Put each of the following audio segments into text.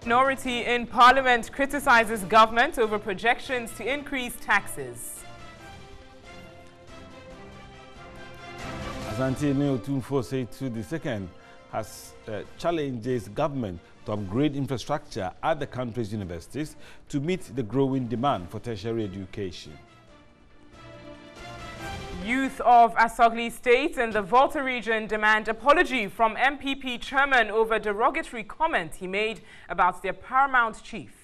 Minority in Parliament criticizes government over projections to increase taxes. Asante Neotumfo II has challenges government to upgrade infrastructure at the country's universities to meet the growing demand for tertiary education. Youth of Asogli State in the Volta region demand apology from MPP chairman over derogatory comment he made about their paramount chief.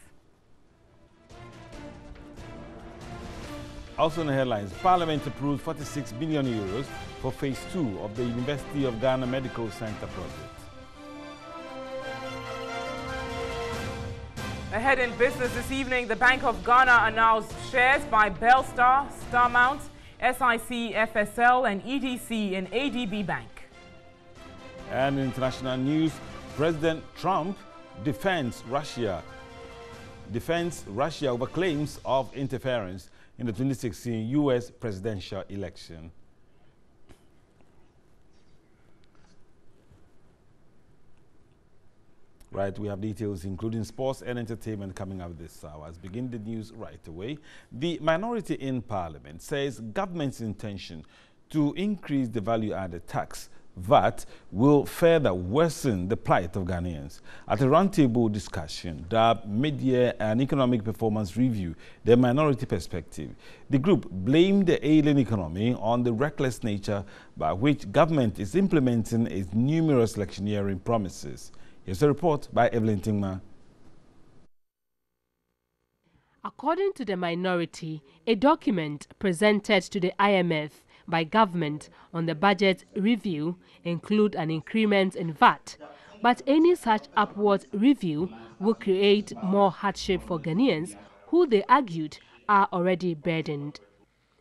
Also in the headlines, Parliament approved 46 billion euros for phase 2 of the University of Ghana Medical Center project. Ahead in business this evening, the Bank of Ghana announced shares by Belstar, Starmount, SIC, FSL and EDC in ADB Bank. And in international news, President Trump defends Russia over claims of interference in the 2016 U.S. presidential election. Right, we have details including sports and entertainment coming up this hour. Let's begin the news right away. The minority in Parliament says government's intention to increase the value-added tax, VAT, will further worsen the plight of Ghanaians. At a roundtable discussion dubbed Mid-Year and Economic Performance Review, the minority perspective, the group blamed the ailing economy on the reckless nature by which government is implementing its numerous electioneering promises. Here's a report by Evelyn Tingma. According to the minority, a document presented to the IMF by government on the budget review include an increment in VAT, but any such upward review will create more hardship for Ghanaians who they argued are already burdened.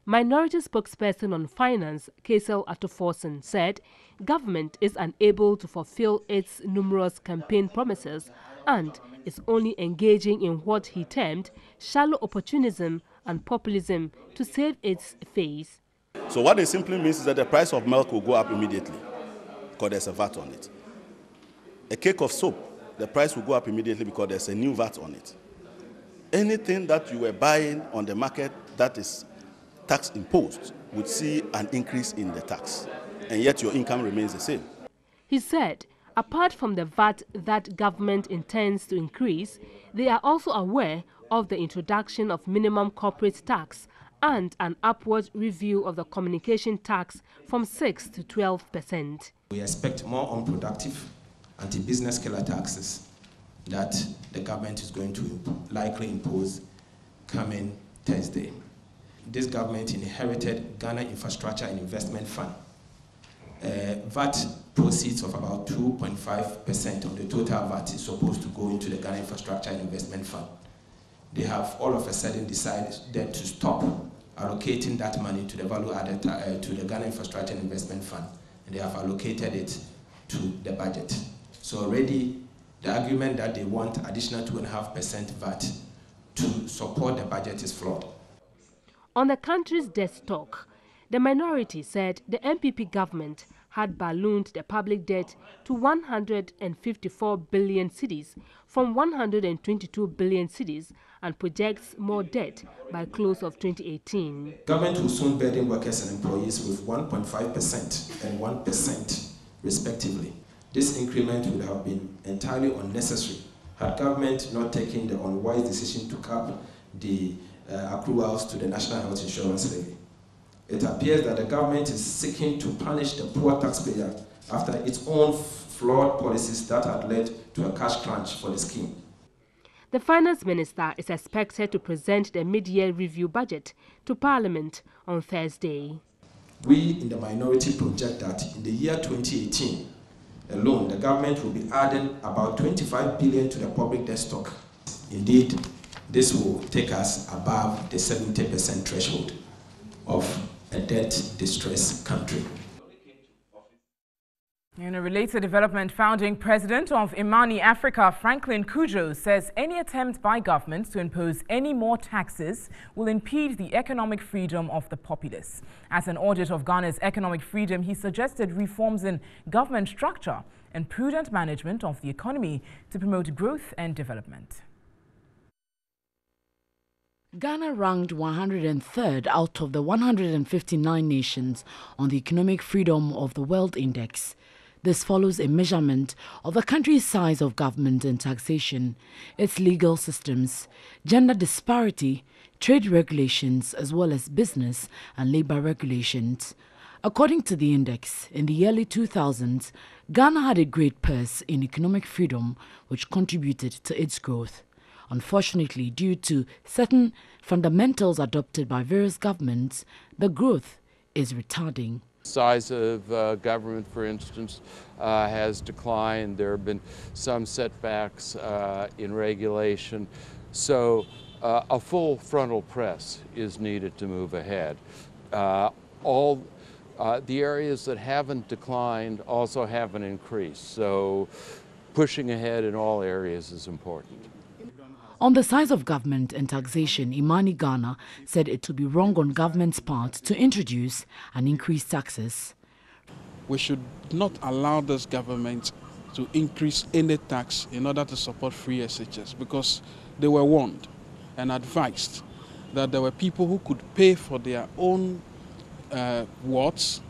Minority spokesperson on finance, Kaisel Atoforsen, said government is unable to fulfill its numerous campaign promises and is only engaging in what he termed shallow opportunism and populism to save its face. So what it simply means is that the price of milk will go up immediately because there's a VAT on it. A cake of soap, the price will go up immediately because there's a new VAT on it. Anything that you were buying on the market that is tax imposed would see an increase in the tax, and yet your income remains the same. He said, apart from the VAT that government intends to increase, they are also aware of the introduction of minimum corporate tax and an upward review of the communication tax from 6 to 12%. We expect more unproductive anti-business killer taxes that the government is going to likely impose coming Thursday. This government inherited Ghana Infrastructure and Investment Fund. VAT proceeds of about 2.5% of the total VAT is supposed to go into the Ghana Infrastructure and Investment Fund. They have all of a sudden decided to stop allocating that money to the value added to the Ghana Infrastructure and Investment Fund, and they have allocated it to the budget. So already the argument that they want additional 2.5% VAT to support the budget is flawed. On the country's debt talk, the minority said the MPP government had ballooned the public debt to 154 billion cedis from 122 billion cedis and projects more debt by close of 2018. Government will soon burden workers and employees with 1.5% and 1% respectively. This increment would have been entirely unnecessary had government not taken the unwise decision to cap the accruals to the National Health Insurance Levy. It appears that the government is seeking to punish the poor taxpayer after its own flawed policies that had led to a cash crunch for the scheme. The finance minister is expected to present the mid-year review budget to Parliament on Thursday. We in the minority project that in the year 2018 alone, the government will be adding about 25 billion to the public debt stock. Indeed, this will take us above the 70% threshold of a debt-distressed country. In a related development, founding president of Imani Africa, Franklin Cudjoe, says any attempt by government to impose any more taxes will impede the economic freedom of the populace. As an audit of Ghana's economic freedom, he suggested reforms in government structure and prudent management of the economy to promote growth and development. Ghana ranked 103rd out of the 159 nations on the Economic Freedom of the World Index. This follows a measurement of the country's size of government and taxation, its legal systems, gender disparity, trade regulations, as well as business and labor regulations. According to the index, in the early 2000s, Ghana had a great purse in economic freedom, which contributed to its growth. Unfortunately, due to certain fundamentals adopted by various governments, the growth is retarding. Size of government, for instance, has declined. There have been some setbacks in regulation. So a full frontal press is needed to move ahead. All the areas that haven't declined also haven't increased. So pushing ahead in all areas is important. On the size of government and taxation, Imani Ghana said it would be wrong on government's part to introduce and increase taxes. We should not allow this government to increase any tax in order to support free SHS, because they were warned and advised that there were people who could pay for their own wards,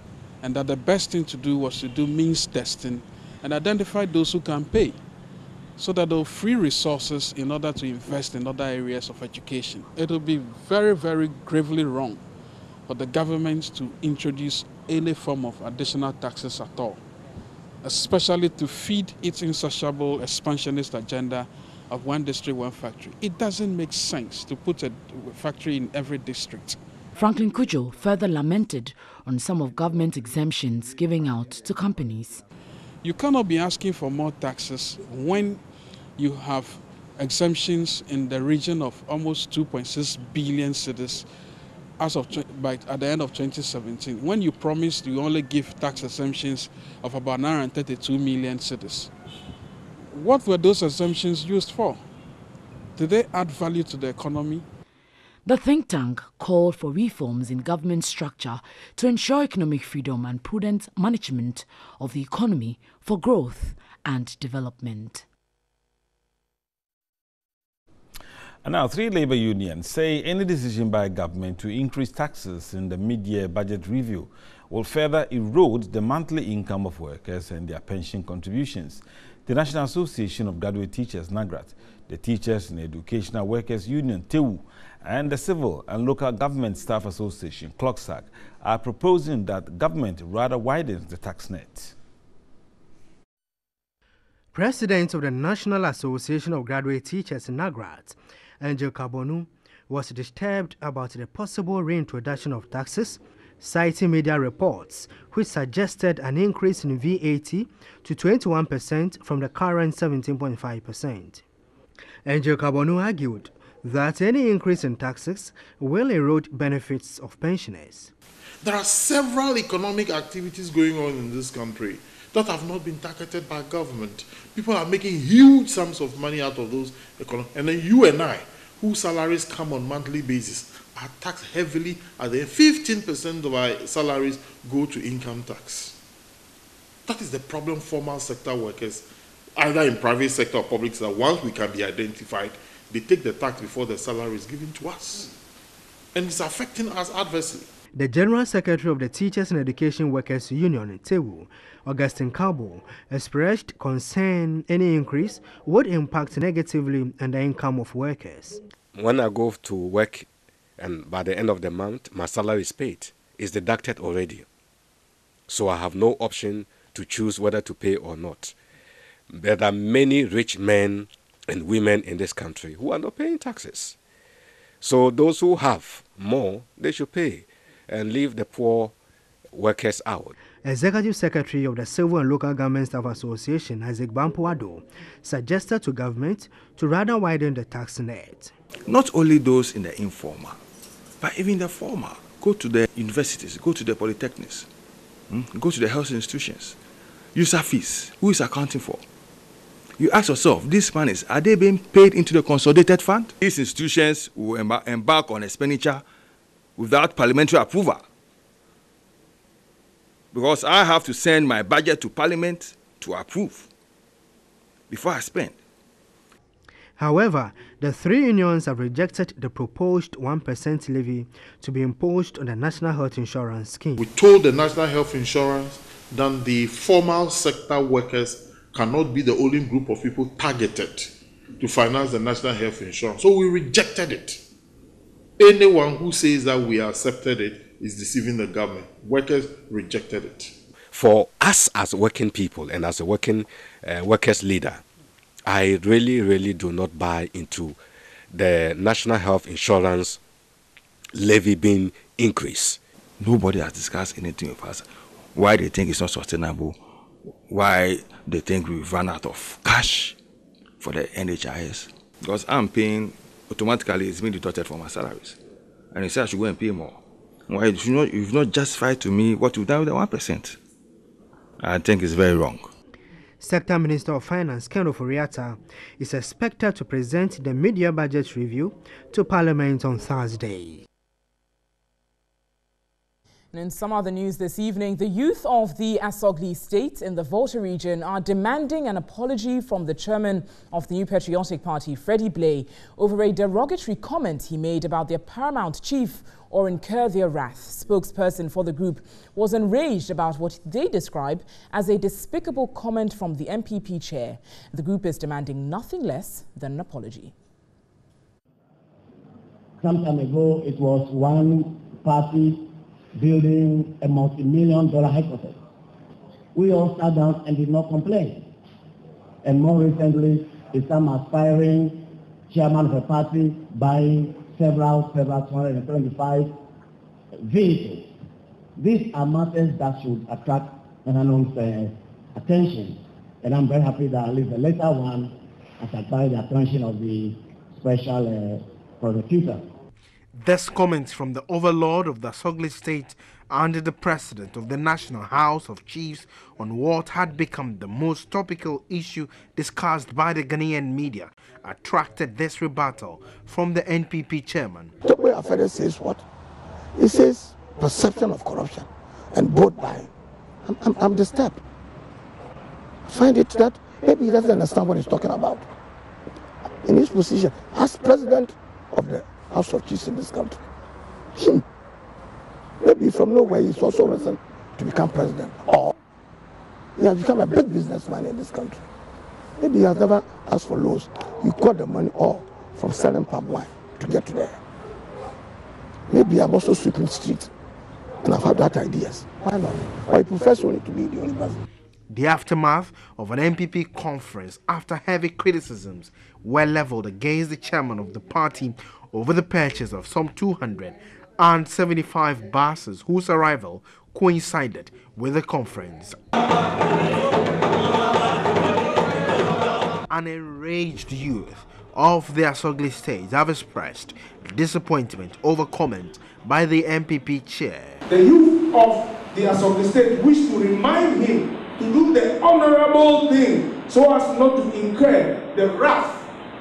and that the best thing to do was to do means testing and identify those who can pay, so that they'll free resources in order to invest in other areas of education. It will be very, very gravely wrong for the government to introduce any form of additional taxes at all, especially to feed its insatiable expansionist agenda of one district, one factory. It doesn't make sense to put a factory in every district. Franklin Cudjoe further lamented on some of government exemptions given out to companies. You cannot be asking for more taxes when you have exemptions in the region of almost 2.6 billion cedis as of at the end of 2017, when you promised you only give tax exemptions of about 932 million cedis. What were those exemptions used for? Did they add value to the economy? The think tank called for reforms in government structure to ensure economic freedom and prudent management of the economy for growth and development. And now, 3 labor unions say any decision by government to increase taxes in the mid-year budget review will further erode the monthly income of workers and their pension contributions. The National Association of Graduate Teachers, NAGRAT, the Teachers and Educational Workers Union, TEWU, and the Civil and Local Government Staff Association, CLOGSAG, are proposing that government rather widens the tax net. President of the National Association of Graduate Teachers, NAGRAT, Angel Kabonu, was disturbed about the possible reintroduction of taxes, citing media reports which suggested an increase in VAT to 21% from the current 17.5%. Angel Kabonu argued that any increase in taxes will erode benefits of pensioners. There are several economic activities going on in this country that have not been targeted by government. People are making huge sums of money out of those economic, and then you and I, whose salaries come on monthly basis, are taxed heavily, and then 15% of our salaries go to income tax. That is the problem formal sector workers, either in private sector or public sector, once we can be identified, they take the tax before the salary is given to us. And it's affecting us adversely. The General Secretary of the Teachers and Education Workers Union, TEWU, Augustine Cabo, expressed concern any increase would impact negatively on the income of workers. When I go to work and by the end of the month, my salary is paid, it's deducted already. So I have no option to choose whether to pay or not. There are many rich men and women in this country who are not paying taxes. So those who have more, they should pay and leave the poor workers out. Executive Secretary of the Civil and Local Government Staff Association, Isaac Bampuado, suggested to government to rather widen the tax net. Not only those in the informal, but even the formal. Go to the universities, go to the polytechnics, go to the health institutions. user fees, who is accounting for? You ask yourself, these monies, are they being paid into the consolidated fund? These institutions will embark on expenditure without parliamentary approval. Because I have to send my budget to Parliament to approve before I spend. However, the three unions have rejected the proposed 1% levy to be imposed on the National Health Insurance Scheme. We told the National Health Insurance that the formal sector workers cannot be the only group of people targeted to finance the National Health Insurance. So we rejected it. Anyone who says that we accepted it is deceiving the government. Workers rejected it. For us as working people and as a working workers leader, I really do not buy into the National Health Insurance levy being increased. Nobody has discussed anything with us. Why they think it's not sustainable, why they think we've run out of cash for the NHIS. Because I'm paying, automatically it's being deducted from my salaries. And they say I should go and pay more. Why you've not justified to me what you've done with the 1%. I think it's very wrong. Sector Minister of Finance, Ken Ofori-Atta, is expected to present the mid-year budget review to Parliament on Thursday. In some other news this evening, the youth of the Asogli State in the Volta region are demanding an apology from the chairman of the New Patriotic Party, Freddie Blay, over a derogatory comment he made about their paramount chief, or incur their wrath. Spokesperson for the group was enraged about what they describe as a despicable comment from the MPP chair. The group is demanding nothing less than an apology. Some time ago, it was one party building a multi-million-dollar headquarters. We all sat down and did not complain. And more recently, is some aspiring chairman of a party buying several 225 vehicles. These are matters that should attract Nananom's attention. And I'm very happy that at least the later one has attracted the attention of the special prosecutor. This comment from the overlord of the Asogli State under the president of the National House of Chiefs on what had become the most topical issue discussed by the Ghanaian media attracted this rebuttal from the NPP chairman. The way Afede says what? He says perception of corruption and vote buying. I'm disturbed. I find it that maybe he doesn't understand what he's talking about. In his position as president of the House of Chiefs in this country, maybe from nowhere he's also risen to become president, or he has become a big businessman in this country. Maybe he has never asked for loans. He got the money all from selling palm wine to get to there. Maybe I'm also sweeping streets and I've had that ideas. Why not? Or he prefers only to be the only person. The aftermath of an MPP conference after heavy criticisms were leveled against the chairman of the party over the purchase of some 275 buses whose arrival coincided with the conference. An enraged youth of the Asogli State have expressed disappointment over comment by the MPP chair. The youth of the Asogli State wish to remind him to do the honorable thing so as not to incur the wrath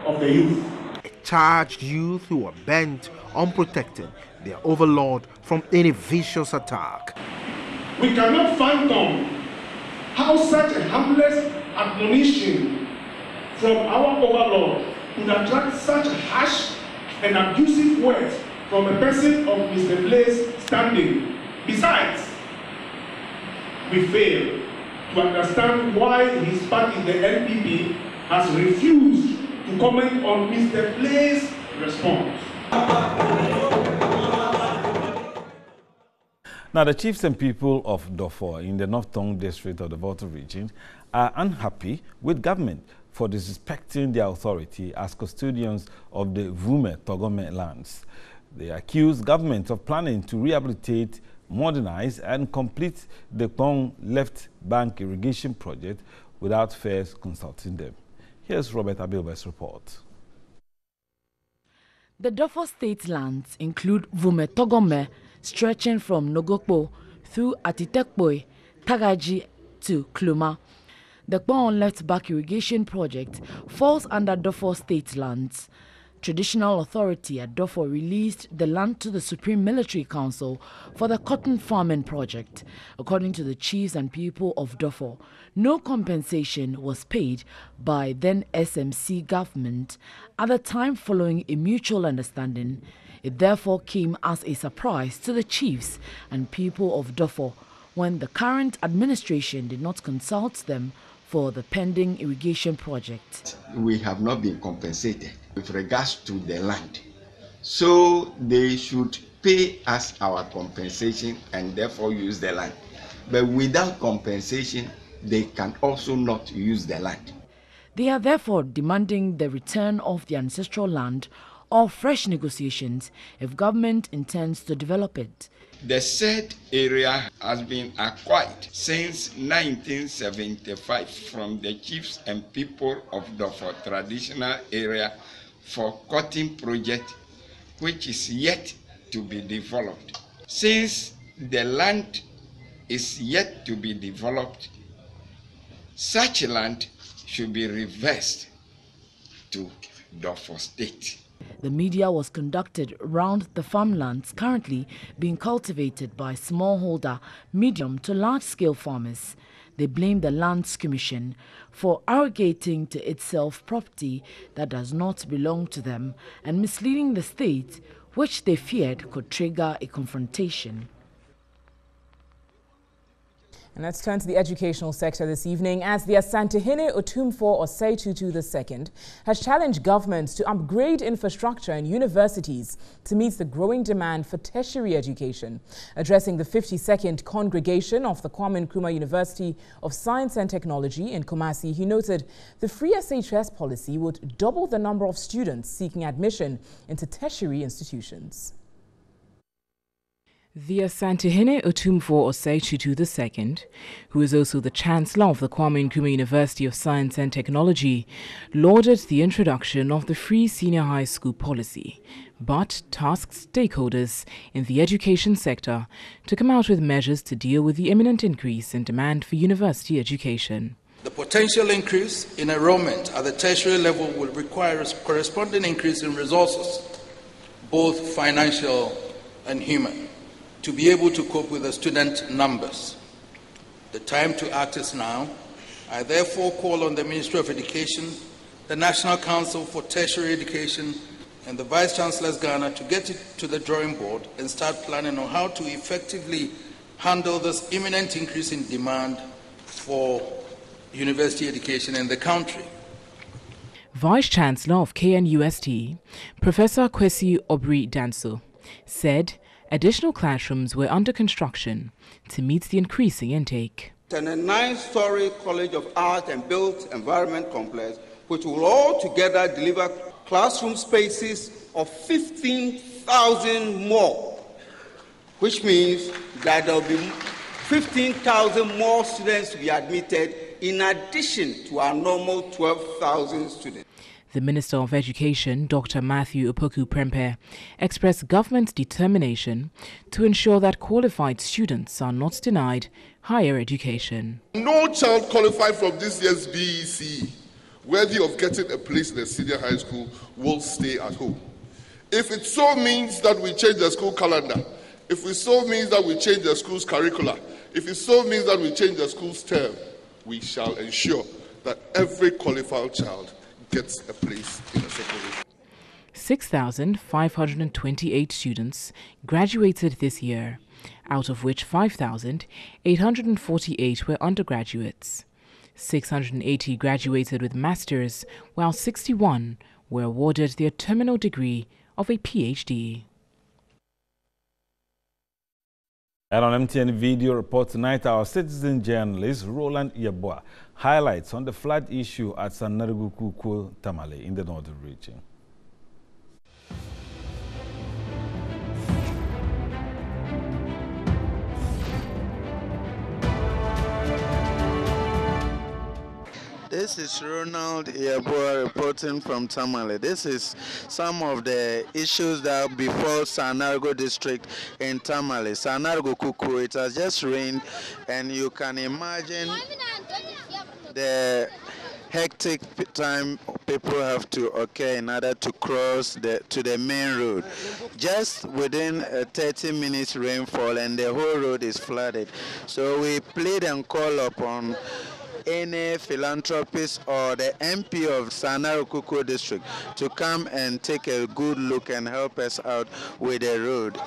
of the youth. A charged youth who are bent on protecting their overlord from any vicious attack. We cannot fathom how such a harmless admonition from our overlord could attract such harsh and abusive words from a person of Mr. Blay's standing. Besides, we fail to understand why his party, the NPP, has refused to comment on Mr. Blay's response. Now, the chiefs and people of Dofor in the North Tong district of the Volta region are unhappy with government for disrespecting their authority as custodians of the Vume Togome lands. They accuse government of planning to rehabilitate, modernize and complete the Kpong Left Bank irrigation project without first consulting them. Here's Robert Abilba's report. The Dofor state lands include Vume Togome, stretching from Nogokpo through Atitekpoi, Tagaji to Kluma, The Kpong left-back irrigation project falls under Dofor State lands. Traditional authority at Dofor released the land to the Supreme Military Council for the cotton farming project. According to the chiefs and people of Dofor, no compensation was paid by then SMC government at the time following a mutual understanding. It therefore came as a surprise to the chiefs and people of Dofor when the current administration did not consult them for the pending irrigation project. We have not been compensated with regards to the land. So they should pay us our compensation and therefore use the land. But without compensation, they can also not use the land. They are therefore demanding the return of the ancestral land or fresh negotiations if government intends to develop it. The said area has been acquired since 1975 from the chiefs and people of Dofor traditional area for cotton project, which is yet to be developed. Since the land is yet to be developed, such land should be reversed to Dofor State. The media was conducted around the farmlands currently being cultivated by smallholder, medium to large-scale farmers. They blame the Lands Commission for arrogating to itself property that does not belong to them and misleading the state, which they feared could trigger a confrontation. And let's turn to the educational sector this evening, as the Asantehene Otumfuo Osei Tutu II has challenged governments to upgrade infrastructure in universities to meet the growing demand for tertiary education. Addressing the 52nd congregation of the Kwame Nkrumah University of Science and Technology in Kumasi, he noted the free SHS policy would double the number of students seeking admission into tertiary institutions. The Asantehene Otumfuo Osei Tutu II, who is also the Chancellor of the Kwame Nkrumah University of Science and Technology, lauded the introduction of the free senior high school policy, but tasked stakeholders in the education sector to come out with measures to deal with the imminent increase in demand for university education. The potential increase in enrollment at the tertiary level will require a corresponding increase in resources, both financial and human, to be able to cope with the student numbers. The time to act is now. I therefore call on the Ministry of Education, the National Council for Tertiary Education, and the Vice Chancellor's Ghana to get it to the drawing board and start planning on how to effectively handle this imminent increase in demand for university education in the country. Vice Chancellor of KNUST, Professor Kwesi Obri Danso, said additional classrooms were under construction to meet the increasing intake. And a 9-story College of Art and Built Environment complex, which will all together deliver classroom spaces of 15,000 more, which means that there will be 15,000 more students to be admitted in addition to our normal 12,000 students. The Minister of Education, Dr. Matthew Opoku Prempeh, expressed government's determination to ensure that qualified students are not denied higher education. No child qualified from this year's BEC, worthy of getting a place in a senior high school, will stay at home. If it so means that we change the school calendar, if it so means that we change the school's curricula, if it so means that we change the school's term, we shall ensure that every qualified child gets a place in a secondary school. 6,528 students graduated this year, out of which 5,848 were undergraduates. 680 graduated with masters, while 61 were awarded their terminal degree of a PhD. And on MTN Video Report tonight, our citizen journalist Roland Yeboah highlights on the flood issue at Sanarigu Kuku Tamale in the northern region. This is Ronald Yeboah reporting from Tamale. This is some of the issues that befall Sanarigu district in Tamale. Sanarigu Kuku, it has just rained, and you can imagine the hectic time people have to occur in order to cross to the main road. Just within a 30-minute rainfall and the whole road is flooded. So we plead and call upon any philanthropist or the MP of Sanarukuku district to come and take a good look and help us out with the road.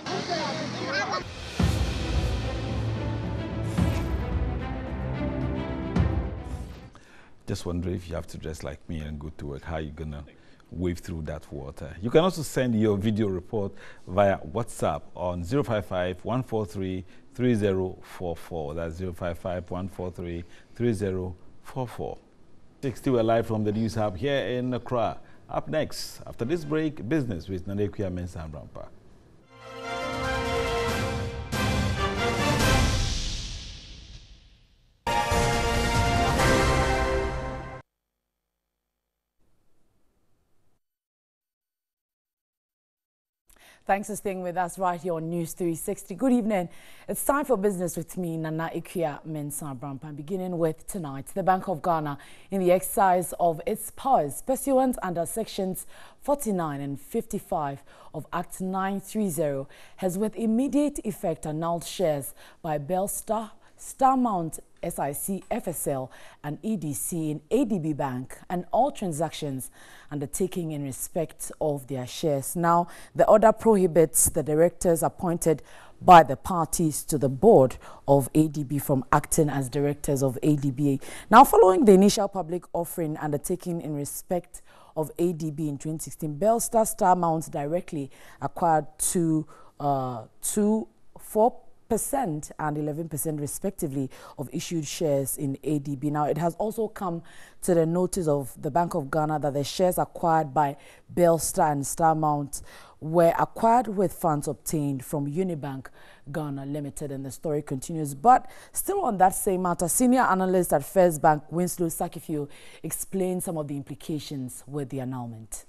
Just wondering if you have to dress like me and go to work, how are you going to wade through that water? You can also send your video report via WhatsApp on 055-143-3044. That's 055-143-3044. 60, we're live from the News Hub here in Accra. Up next, after this break, business with Nanakuya Mensah Brampa. Thanks for staying with us right here on News 360. Good evening. It's time for business with me, Nanakuya Mensah Brampa. Beginning with tonight, the Bank of Ghana, in the exercise of its powers pursuant under sections 49 and 55 of Act 930, has with immediate effect annulled shares by Belstar, Starmount, SIC, FSL, and EDC in ADB Bank and all transactions undertaking in respect of their shares. Now, the order prohibits the directors appointed by the parties to the board of ADB from acting as directors of ADB. Now, following the initial public offering undertaken in respect of ADB in 2016, Belstar Starmount directly acquired 4% and 11% respectively of issued shares in ADB. Now, it has also come to the notice of the Bank of Ghana that the shares acquired by Belstar and Starmount were acquired with funds obtained from Unibank Ghana Limited, and the story continues. But still on that same matter, senior analyst at First Bank, Winslow Sakifio, explained some of the implications with the annulment.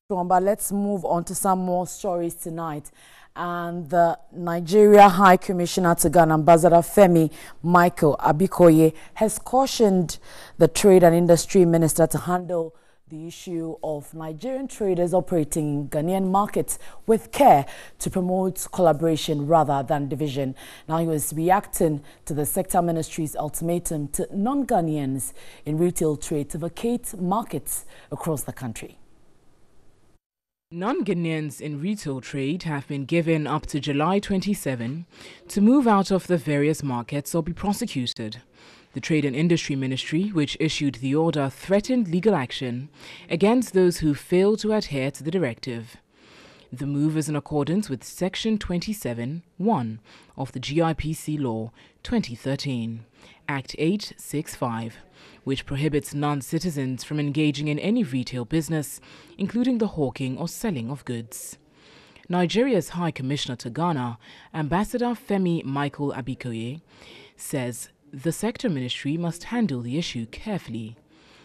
But let's move on to some more stories tonight. And the Nigeria High Commissioner to Ghana, Ambassador Femi Michael Abikoye, has cautioned the Trade and Industry Minister to handle the issue of Nigerian traders operating in Ghanaian markets with care to promote collaboration rather than division. Now, he was reacting to the sector ministry's ultimatum to non-Ghanaians in retail trade to vacate markets across the country. Non-Ghanaians in retail trade have been given up to July 27 to move out of the various markets or be prosecuted. The Trade and Industry Ministry, which issued the order, threatened legal action against those who fail to adhere to the directive. The move is in accordance with Section 27(1) of the GIPC Law 2013, Act 865, which prohibits non-citizens from engaging in any retail business, including the hawking or selling of goods. Nigeria's High Commissioner to Ghana, Ambassador Femi Michael Abikoye, says the sector ministry must handle the issue carefully.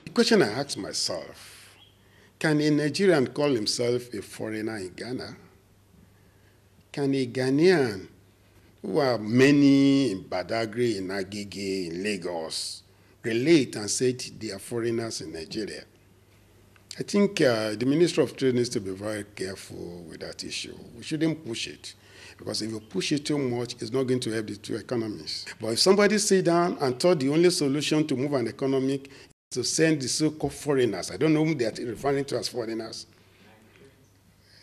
The question I ask myself, can a Nigerian call himself a foreigner in Ghana? Can a Ghanaian, who are many in Badagry, in Agege, in Lagos, relate and say they are foreigners in Nigeria? I think the Minister of Trade needs to be very careful with that issue. We shouldn't push it, because if you push it too much, it's not going to help the two economies. But if somebody sit down and thought the only solution to move an economy is to send the so-called foreigners, I don't know whom they are referring to as foreigners,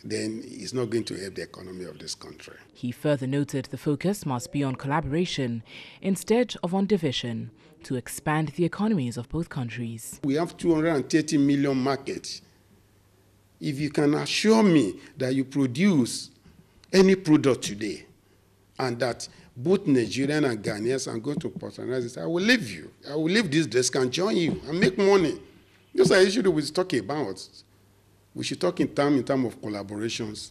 then it's not going to help the economy of this country. He further noted the focus must be on collaboration instead of on division to expand the economies of both countries. We have 230 million markets. If you can assure me that you produce any product today and that both Nigerian and Ghanaians are going to patronize it, I will leave you. I will leave this desk and join you and make money. Those are issues we talk about. We should talk in terms of collaborations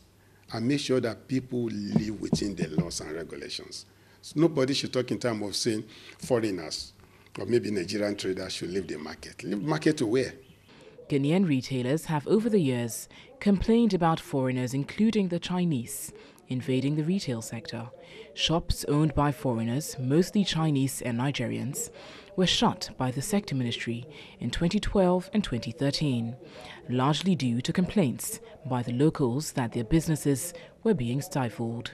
and make sure that people live within the laws and regulations. So nobody should talk in terms of saying foreigners or maybe Nigerian traders should leave the market. Leave the market to where? Ghanaian retailers have over the years complained about foreigners, including the Chinese, invading the retail sector. Shops owned by foreigners, mostly Chinese and Nigerians, were shut by the sector ministry in 2012 and 2013, largely due to complaints by the locals that their businesses were being stifled.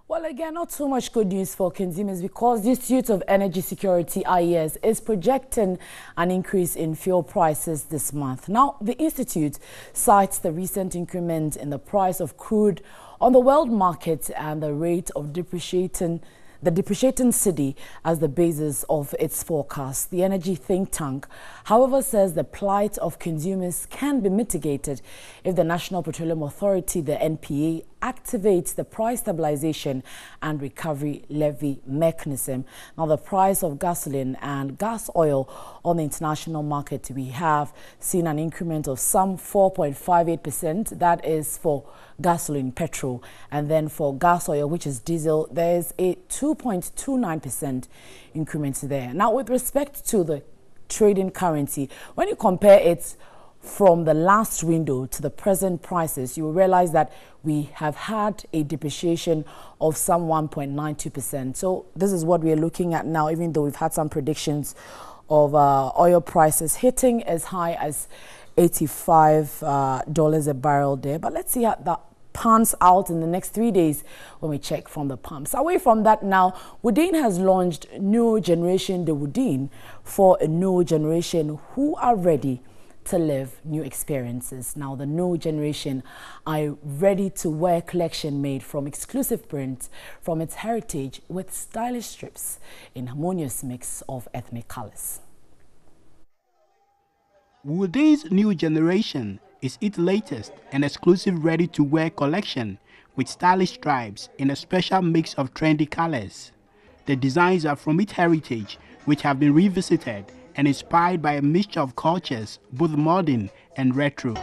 Well, again, not so much good news for consumers because the Institute of Energy Security, IES, is projecting an increase in fuel prices this month. Now, the institute cites the recent increment in the price of crude on the world market and the rate of depreciating cedi as the basis of its forecast. The energy think tank, however, says the plight of consumers can be mitigated if the National Petroleum Authority, the NPA, activates the price stabilization and recovery levy mechanism. Now, the price of gasoline and gas oil on the international market, we have seen an increment of some 4.58%. That is for gasoline, petrol, and then for gas oil, which is diesel, there's a 2.29% increment there. Now, with respect to the trading currency, when you compare it from the last window to the present prices, you will realize that we have had a depreciation of some 1.92%. So this is what we are looking at now, even though we've had some predictions of oil prices hitting as high as $85 a barrel there. But let's see how that pans out in the next 3 days when we check from the pumps. Away from that now, Woodin has launched New Generation the Woodin for a new generation who are ready to live new experiences. Now, the new generation are ready to wear collection made from exclusive prints from its heritage with stylish strips in harmonious mix of ethnic colors. Woodin's New Generation is its latest and exclusive ready-to-wear collection with stylish stripes in a special mix of trendy colors. The designs are from its heritage, which have been revisited and inspired by a mixture of cultures, both modern and retro.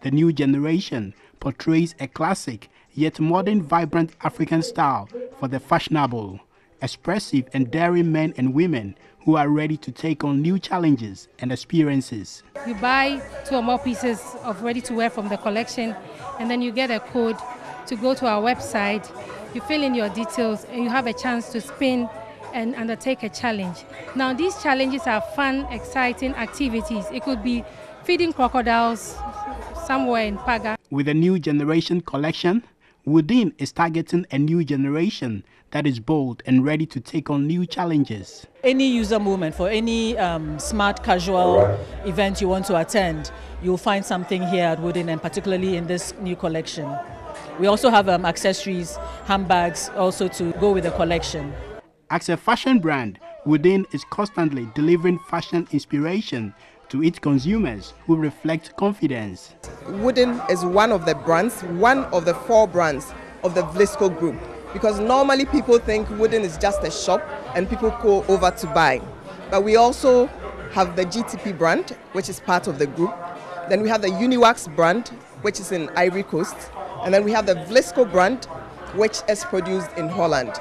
The New Generation portrays a classic yet modern, vibrant African style for the fashionable, expressive and daring men and women who are ready to take on new challenges and experiences. You buy 2 or more pieces of ready-to-wear from the collection, and then you get a code to go to our website, you fill in your details, and you have a chance to spin and undertake a challenge. Now, these challenges are fun, exciting activities. It could be feeding crocodiles somewhere in Paga. With the New Generation collection, Woodin is targeting a new generation that is bold and ready to take on new challenges. Any user movement for any smart casual event you want to attend, you'll find something here at Woodin, and particularly in this new collection. We also have accessories, handbags also to go with the collection. As a fashion brand, Woodin is constantly delivering fashion inspiration to its consumers who reflect confidence. Woodin is one of the brands, one of the 4 brands of the Vlisco Group, because normally people think Woodin is just a shop and people go over to buy. But we also have the GTP brand, which is part of the group. Then we have the Uniwax brand, which is in Ivory Coast. And then we have the Vlisco brand, which is produced in Holland.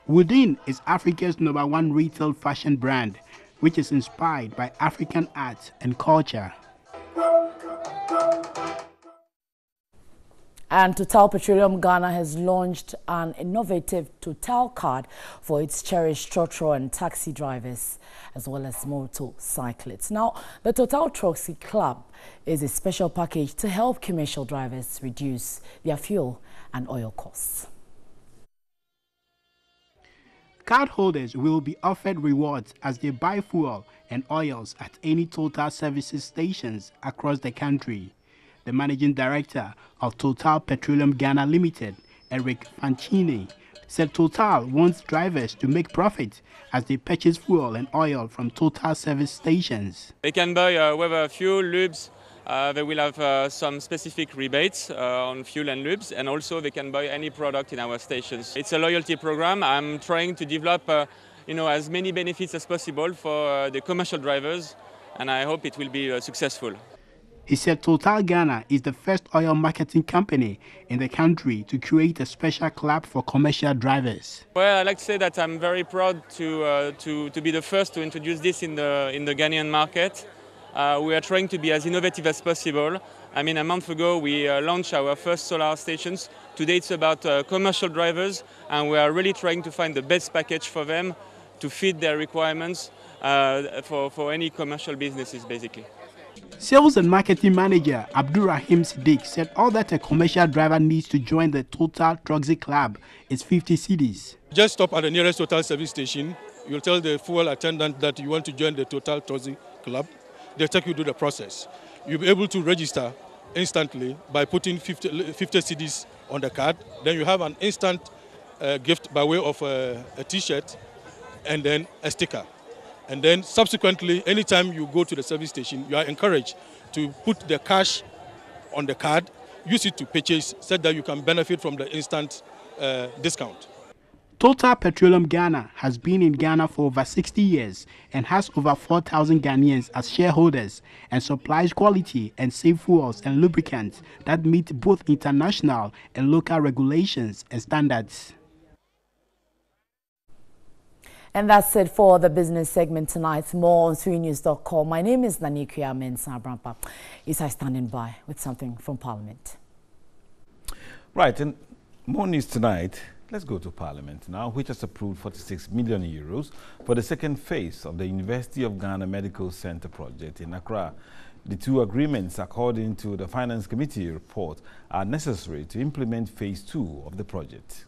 Woodin is Africa's #1 retail fashion brand, which is inspired by African art and culture. And Total Petroleum Ghana has launched an innovative Total card for its cherished trotro and taxi drivers, as well as motorcyclists. Now, the Total Troxy Club is a special package to help commercial drivers reduce their fuel and oil costs. Cardholders will be offered rewards as they buy fuel and oils at any Total services stations across the country. The managing director of Total Petroleum Ghana Limited, Eric Fancini, said Total wants drivers to make profit as they purchase fuel and oil from Total service stations. They can buy whether fuel, lubes. They will have some specific rebates on fuel and lubes, and also they can buy any product in our stations. It's a loyalty program. I'm trying to develop as many benefits as possible for the commercial drivers and I hope it will be successful. He said Total Ghana is the first oil marketing company in the country to create a special club for commercial drivers. Well, I'd like to say that I'm very proud to be the first to introduce this in the Ghanaian market. We are trying to be as innovative as possible. I mean, a month ago we launched our first solar stations. Today it's about commercial drivers, and we are really trying to find the best package for them to fit their requirements for any commercial businesses, basically. Sales and Marketing Manager Abdurrahim Siddiq said all that a commercial driver needs to join the Total Trucksy Club is 50 cedis. Just stop at the nearest Total service station. You'll tell the fuel attendant that you want to join the Total Trucksy Club. They'll take you through the process. You'll be able to register instantly by putting 50 cedis on the card. Then you have an instant gift by way of a T-shirt and then a sticker. And then subsequently, anytime you go to the service station, you are encouraged to put the cash on the card, use it to purchase, so that you can benefit from the instant discount. Total Petroleum Ghana has been in Ghana for over 60 years and has over 4,000 Ghanaians as shareholders and supplies quality and safe fuels and lubricants that meet both international and local regulations and standards. And that's it for the business segment tonight. More on 3news.com. My name is Nanikia Mensah Brampa. Isai standing by with something from Parliament. Right, and more news tonight. Let's go to Parliament now, which has approved 46 million euros for the second phase of the University of Ghana Medical Center project in Accra. The two agreements, according to the Finance Committee report, are necessary to implement phase 2 of the project.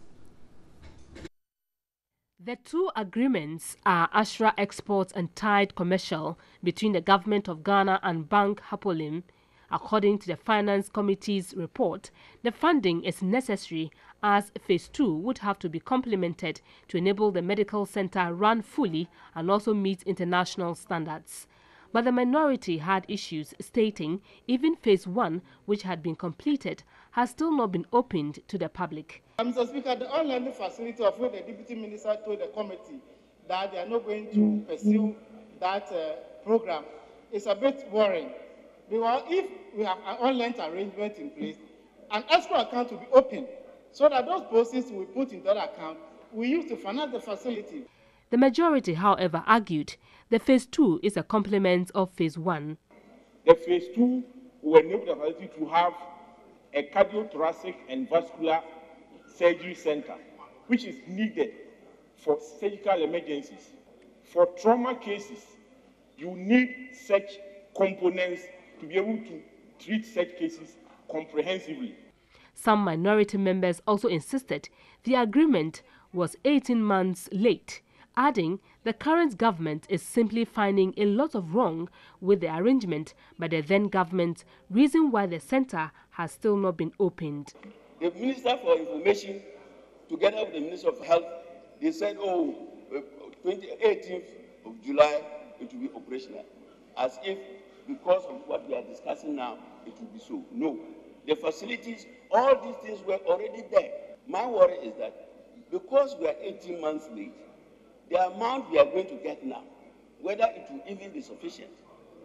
The two agreements are Ashra Exports and Tide Commercial between the Government of Ghana and Bank Hapolim. According to the Finance Committee's report, the funding is necessary as Phase 2 would have to be complemented to enable the medical center run fully and also meet international standards. But the minority had issues, stating even Phase 1, which had been completed, has still not been opened to the public. Mr. Speaker, the online facility of which the Deputy Minister told the committee that they are not going to pursue that program is a bit worrying. Because if we have an online arrangement in place, an escrow account will be open so that those proceeds we put in that account we use to finance the facility. The majority, however, argued the Phase 2 is a complement of Phase 1. The Phase 2 will enable the facility to have a cardiothoracic and vascular surgery center, which is needed for surgical emergencies. For trauma cases, you need such components to be able to treat such cases comprehensively. Some minority members also insisted the agreement was 18 months late, adding the current government is simply finding a lot of wrong with the arrangement by the then government, reason why the center has still not been opened. The Minister for Information, together with the Minister of Health, they said, 18th of July, it will be operational. As if, because of what we are discussing now, it will be so. No. The facilities, all these things were already there. My worry is that because we are 18 months late, the amount we are going to get now, whether it will even be sufficient,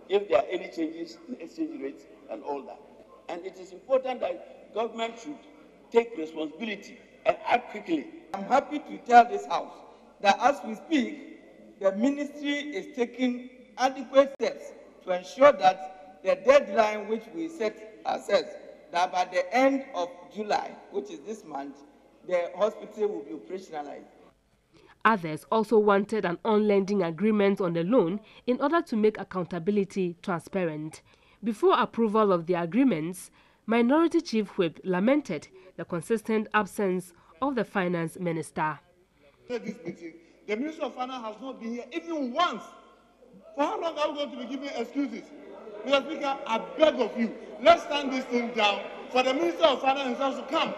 if there are any changes in exchange rates and all that. And it is important that government should take responsibility and act quickly. I'm happy to tell this House that as we speak, the ministry is taking adequate steps to ensure that the deadline which we set ourselves, that by the end of July, which is this month, the hospital will be operationalized. Others also wanted an on-lending agreement on the loan in order to make accountability transparent. Before approval of the agreements, Minority Chief Whip lamented the consistent absence of the Finance Minister. This meeting, the Minister of Finance has not been here even once. For how long are we going to be giving excuses? Mr. Speaker, I beg of you, let's stand this thing down for the Minister of Finance himself to come.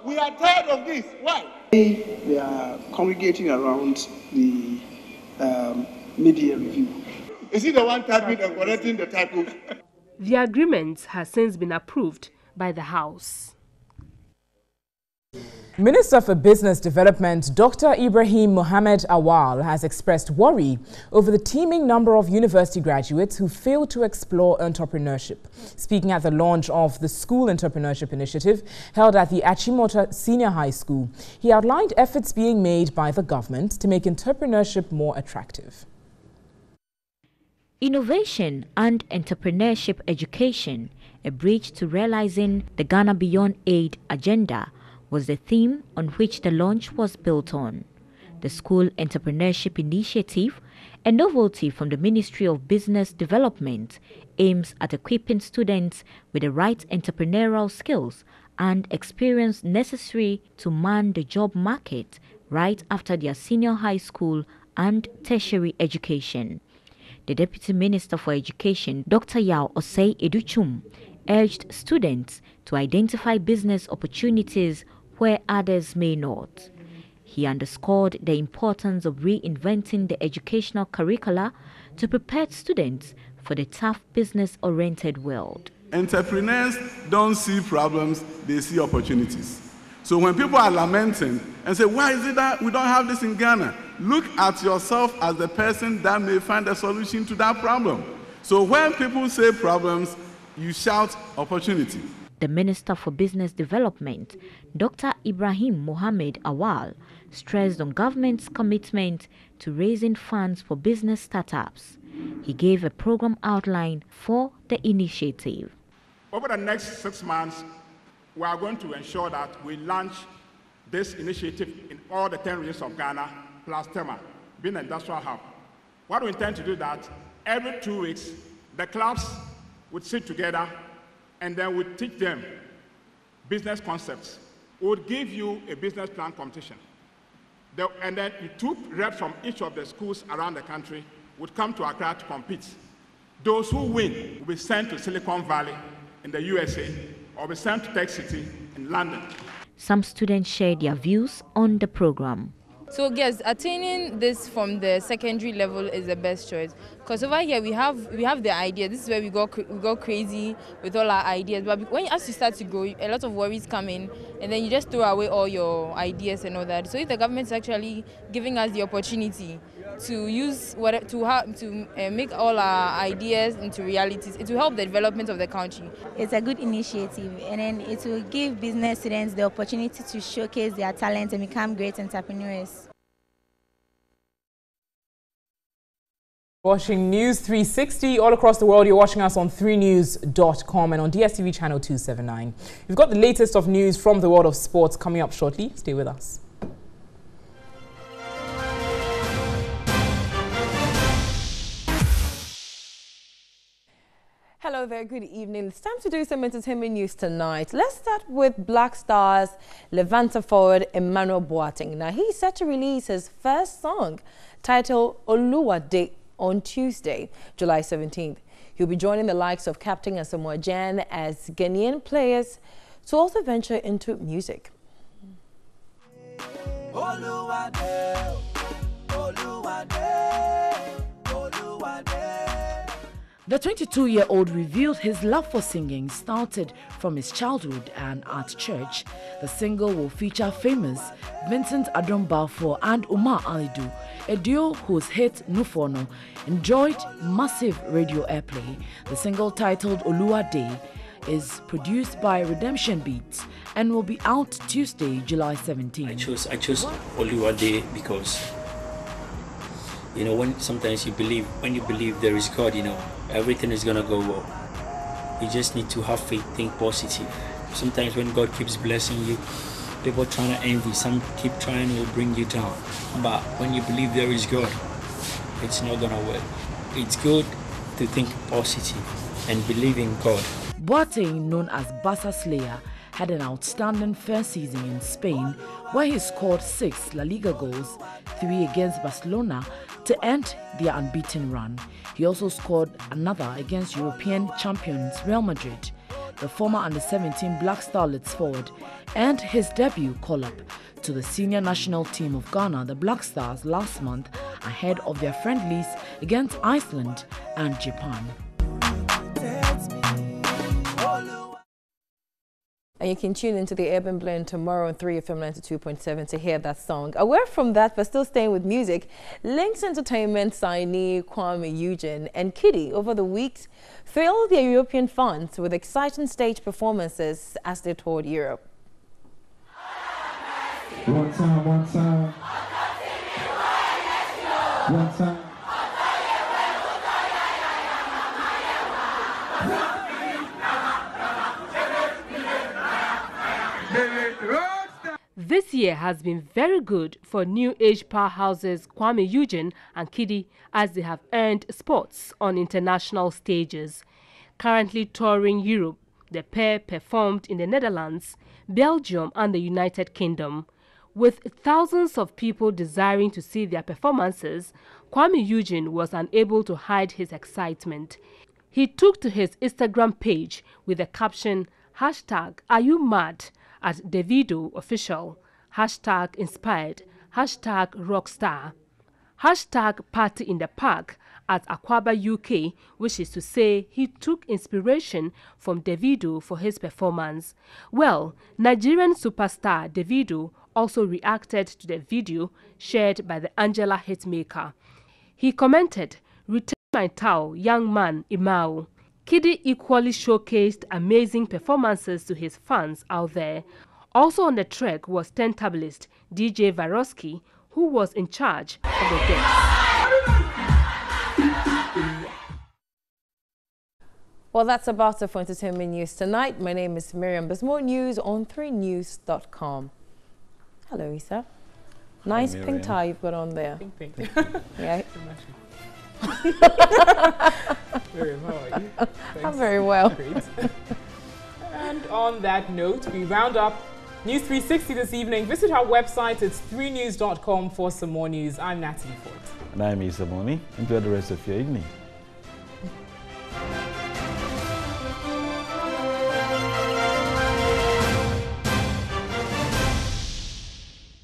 We are tired of this. Why? They are congregating around the media review. Is he the one typing and correcting the typos? The agreement has since been approved by the House. Minister for Business Development Dr. Ibrahim Mohammed Awal has expressed worry over the teeming number of university graduates who fail to explore entrepreneurship. Speaking at the launch of the School Entrepreneurship Initiative held at the Achimota Senior High School, he outlined efforts being made by the government to make entrepreneurship more attractive. Innovation and entrepreneurship education, a bridge to realizing the Ghana Beyond Aid agenda, was the theme on which the launch was built on. The School Entrepreneurship Initiative, a novelty from the Ministry of Business Development, aims at equipping students with the right entrepreneurial skills and experience necessary to man the job market right after their senior high school and tertiary education. The Deputy Minister for Education, Dr. Yao Osei Educhum, urged students to identify business opportunities where others may not. He underscored the importance of reinventing the educational curricula to prepare students for the tough business-oriented world. Entrepreneurs don't see problems, they see opportunities. So when people are lamenting and say, why is it that we don't have this in Ghana? Look at yourself as the person that may find a solution to that problem. So when people say problems, you shout opportunity. The Minister for Business Development, Dr. Ibrahim Mohammed Awal, stressed on government's commitment to raising funds for business startups. He gave a program outline for the initiative. Over the next 6 months, we are going to ensure that we launch this initiative in all the 10 regions of Ghana, plus Tema, being an industrial hub. What we intend to do is that every 2 weeks, the clubs would sit together and then we teach them business concepts. We would give you a business plan competition. And then 2 reps from each of the schools around the country would come to Accra to compete. Those who win will be sent to Silicon Valley in the USA or be sent to Tech City in London. Some students shared their views on the program. So yes, attaining this from the secondary level is the best choice. Because over here we have the idea. This is where we go crazy with all our ideas. But as you start to grow, a lot of worries come in, and then you just throw away all your ideas and all that. So if the government is actually giving us the opportunity to use make all our ideas into realities, it will help the development of the country. It's a good initiative, and then it will give business students the opportunity to showcase their talent and become great entrepreneurs. Watching News 360 all across the world. You're watching us on 3news.com and on DSTV channel 279. We've got the latest of news from the world of sports coming up shortly. Stay with us. Hello there, good evening. It's time to do some entertainment news tonight. Let's start with Black Stars Levanta forward Emmanuel Boateng. Now, he's set to release his first song titled Oluwade on Tuesday, July 17th. He'll be joining the likes of Captain Asamoah Gyan as Ghanaian players to also venture into music. Oluwade, Oluwade, Oluwade. The 22-year-old revealed his love for singing started from his childhood and at church. The single will feature famous Vincent Adom Balfour and Umar Alidu, a duo whose hit Nufono enjoyed massive radio airplay. The single titled Oluwade is produced by Redemption Beats and will be out Tuesday, July 17. I chose Oluwade because, you know, when you believe there is God, you know, everything is gonna go well. You just need to have faith, think positive. Sometimes when God keeps blessing you, people trying to envy, some keep trying to bring you down. But when you believe there is God, it's not gonna work. It's good to think positive and believe in God. Boateng, known as Barca Slayer, had an outstanding first season in Spain where he scored 6 La Liga goals, 3 against Barcelona to end their unbeaten run. He also scored another against European champions Real Madrid. The former under-17 Black Starlets forward earned his debut call-up to the senior national team of Ghana, the Black Stars, last month ahead of their friendlies against Iceland and Japan. And you can tune into the Urban Blend tomorrow on 3FM 92.7 to hear that song. Away from that, but still staying with music, Lynx Entertainment signee Kwame Eugene and Kiddy over the weeks filled their European funds with exciting stage performances as they toured Europe. One time. One time. This year has been very good for new age powerhouses Kwame Eugene and Kiddy as they have earned spots on international stages. Currently touring Europe, the pair performed in the Netherlands, Belgium and the United Kingdom. With thousands of people desiring to see their performances, Kwame Eugene was unable to hide his excitement. He took to his Instagram page with the caption, #AreYouMad? At Davido Official, #Inspired, #Rockstar, #Party in the Park at Aquaba UK, which is to say he took inspiration from Davido for his performance. Well, Nigerian superstar Davido also reacted to the video shared by the Angela hitmaker. He commented, "Return my towel, young man Imao." Kiddy equally showcased amazing performances to his fans out there. Also on the trek was turntablist DJ Varosky, who was in charge of the decks. Well, that's about it for entertainment news tonight. My name is Miriam. There's more news on 3news.com. Hello, Isa. Nice pink tie you've got on there. Pink. Yeah. Miriam, how are you? I'm very well. Great. And on that note, we round up News 360 this evening. Visit our website. It's 3news.com for some more news. I'm Natalie Ford. And I'm Isa Moni. Enjoy the rest of your evening.